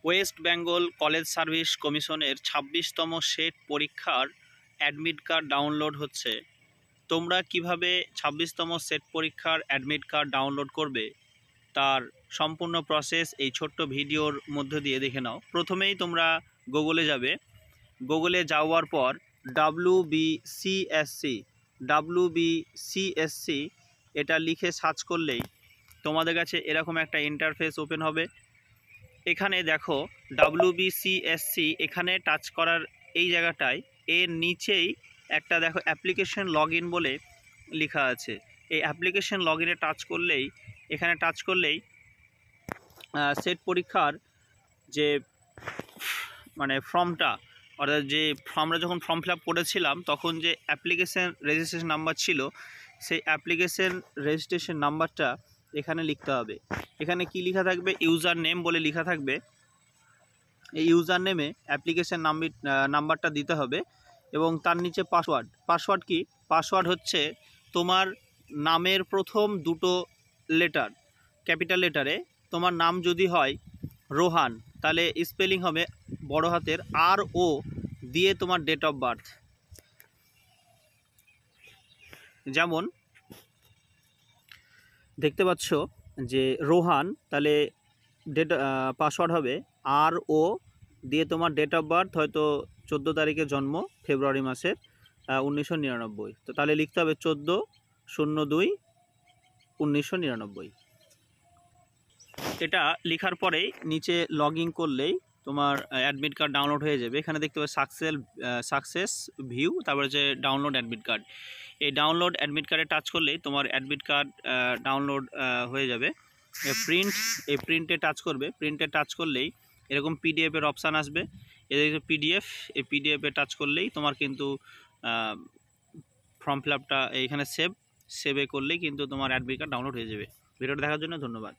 West Bengal college service কমিশনের ২৬তম set পরীক্ষার admit card download হচ্ছে। তোমরা কিভাবে ২৬তম সেট পরীক্ষার অ্যাডমিট কার্ড ডাউনলোড করবে তার সম্পূর্ণ প্রসেস এই ছোট্ট ভিডিওর মধ্য দিয়ে দেখে নাও। প্রথমেই তোমরা গুগলে যাবে। গুগলে যাওয়ার পর WBCSC এটা লিখে সার্চ করলেই তোমাদের কাছে এরকম একটা ইন্টারফেস ওপেন হবে। এখানে দেখো WBCSC এখানে টাচ করার এই জায়গাটায় এর নিচেই একটা দেখো অ্যাপ্লিকেশন লগইন বলে লেখা আছে। এই অ্যাপ্লিকেশন লগইনে টাচ করলেই এখানে টাচ করলেই সেট পরীক্ষার যে ফর্মটা, অর্থাৎ যে আমরা যখন ফর্ম ফিল আপ করেছিলাম তখন যে অ্যাপ্লিকেশন রেজিস্ট্রেশন নাম্বার ছিল সেই অ্যাপ্লিকেশন রেজিস্ট্রেশন নাম্বারটা এখানে লিখতে হবে। এখানে কি লেখা থাকবে? ইউজার নেম বলে লেখা থাকবে। এই ইউজার নেমে অ্যাপ্লিকেশন নাম্বারটা দিতে হবে এবং তার নিচে পাসওয়ার্ড কি? পাসওয়ার্ড হচ্ছে তোমার নামের প্রথম দুটো লেটার ক্যাপিটাল লেটারে। তোমার নাম যদি হয় রোহান, তাহলে স্পেলিং হবে বড় হাতের RO দিয়ে তোমার ডেট অফ বার্থ। যেমন দেখতে পাচ্ছ যে রোহান, তাহলে পাসওয়ার্ড হবে RO দিয়ে তোমার ডেট অফ বার্থ, হয়তো 14 তারিখে জন্ম, ফেব্রুয়ারি মাসের 1999। তো তাহলে লিখতে হবে 14/02/1999। এটা লেখার পরেই নিচে লগ ইন করলেই তোমার অ্যাডমিট কার্ড ডাউনলোড হয়ে যাবে। এখানে দেখতে পাবে সাকসেস ভিউ, তারপরে যে ডাউনলোড অ্যাডমিট কার্ড। এই ডাউনলোড অ্যাডমিট কার্ডে টাচ করলেই তোমার অ্যাডমিট কার্ড ডাউনলোড হয়ে যাবে। প্রিন্টে টাচ করবে। প্রিন্টে টাচ করলেই এরকম PDF এর অপশান আসবে। এদিকে PDF, এই PDF-এ টাচ করলেই তোমার কিন্তু ফর্ম ফিল আপটা এইখানে সেভে করলেই কিন্তু তোমার অ্যাডমিট কার্ড ডাউনলোড হয়ে যাবে। ভিডিওটা দেখার জন্য ধন্যবাদ।